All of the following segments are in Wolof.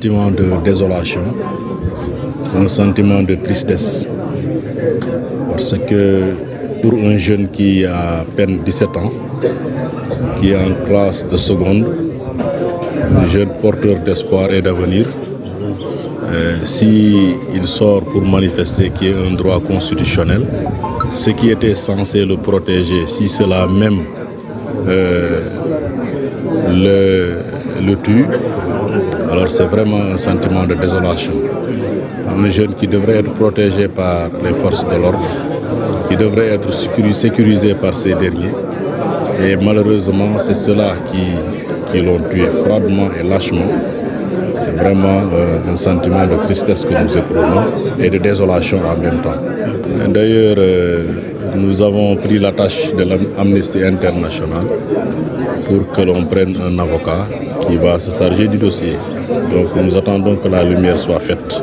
sentiment de désolation, un sentiment de tristesse. Parce que pour un jeune qui a à peine 17 ans, qui est en classe de seconde, un jeune porteur d'espoir et d'avenir, s'il sort pour manifester qui est un droit constitutionnel, ce qui était censé le protéger, si cela même le tue, alors c'est vraiment un sentiment de désolation. Un jeune qui devrait être protégé par les forces de l'ordre, qui devrait être sécurisé par ces derniers. Et malheureusement, c'est ceux-là qui l'ont tué froidement et lâchement. C'est vraiment un sentiment de tristesse que nous éprouvons et de désolation en même temps. D'ailleurs, nous avons pris la tâche de l'Amnesty International pour que l'on prenne un avocat qui va se charger du dossier. Donc nous attendons que la lumière soit faite.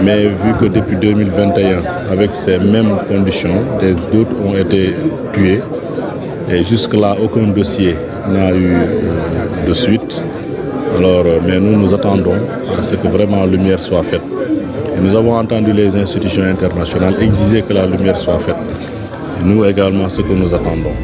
Mais vu que depuis 2021, avec ces mêmes conditions, des doutes ont été tués, et jusque-là, aucun dossier n'a eu de suite. Alors, mais nous attendons à ce que vraiment la lumière soit faite. Et nous avons entendu les institutions internationales exiger que la lumière soit faite. Et nous également, ce que nous attendons.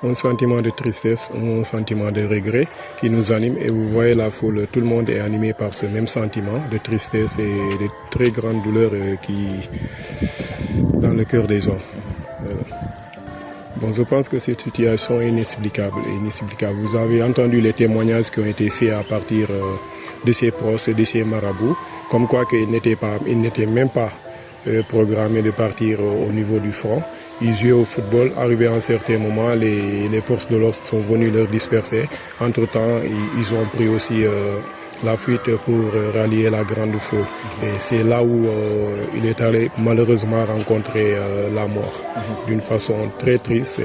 Un sentiment de tristesse, un sentiment de regret qui nous anime, et vous voyez la foule, tout le monde est animé par ce même sentiment de tristesse et de très grande douleur qui dans le cœur des gens. Voilà. Bon, je pense que cette situation est inexplicable. Vous avez entendu les témoignages qui ont été faits à partir de ces proches et de ces marabouts, comme quoi qu'ils n'étaient même pas programmés de partir au niveau du front. Ils jouaient au football. Arrivé à un certain moment, les forces de l'ordre sont venues leur disperser. Entre-temps, ils ont pris aussi la fuite pour rallier la grande foule. Et c'est là où il est allé malheureusement rencontrer la mort d'une façon très triste.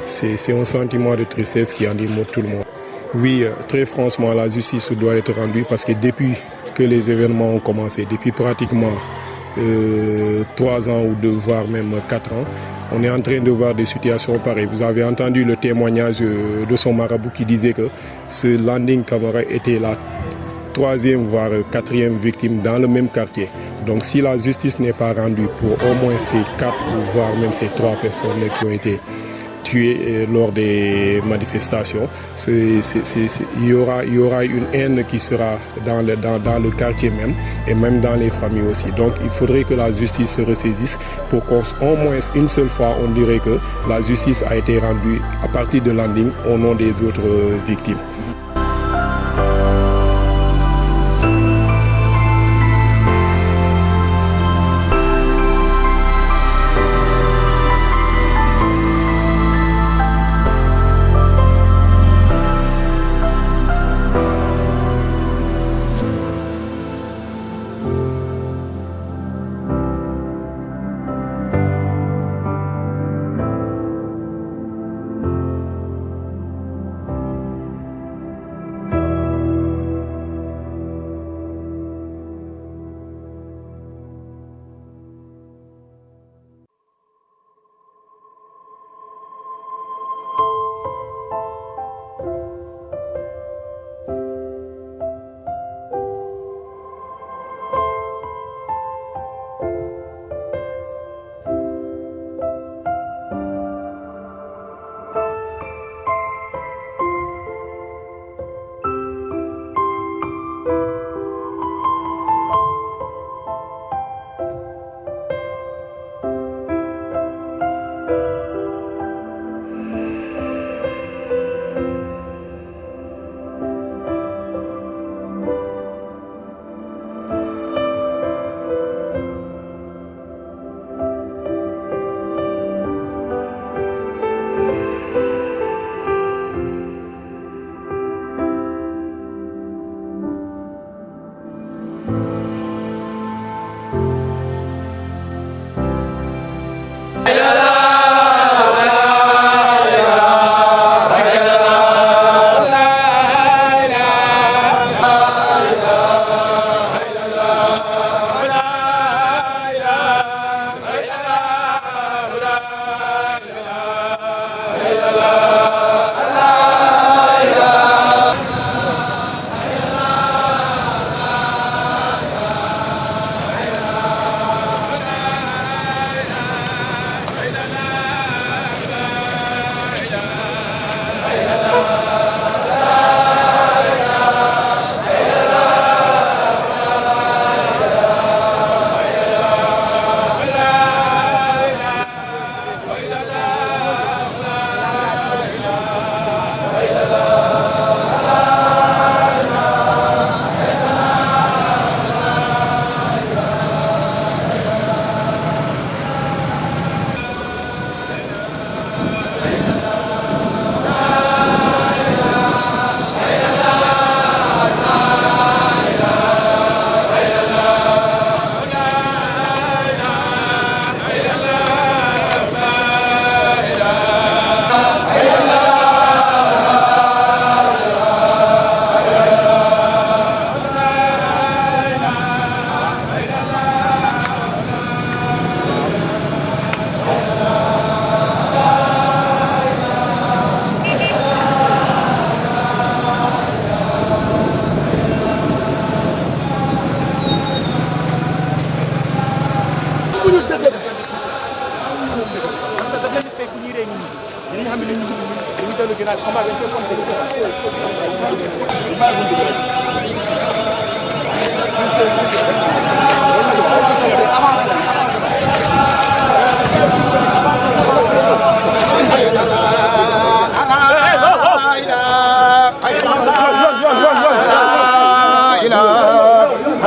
C'est un sentiment de tristesse qui anime tout le monde. Oui, très franchement, la justice doit être rendue parce que depuis que les événements ont commencé, depuis pratiquement 3 ans ou 2, voire même 4 ans, on est en train de voir des situations pareilles. Vous avez entendu le témoignage de son marabout qui disait que ce Landing Camara était la 3e voire 4e victime dans le même quartier. Donc si la justice n'est pas rendue pour au moins ces 4 ou voire même ces 3 personnes qui ont été tués lors des manifestations, il y aura une haine qui sera dans le quartier même et même dans les familles aussi. Donc il faudrait que la justice se ressaisisse pour qu'au moins une seule fois on dirait que la justice a été rendue à partir de Landing au nom des autres victimes.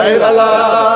إله إلا الله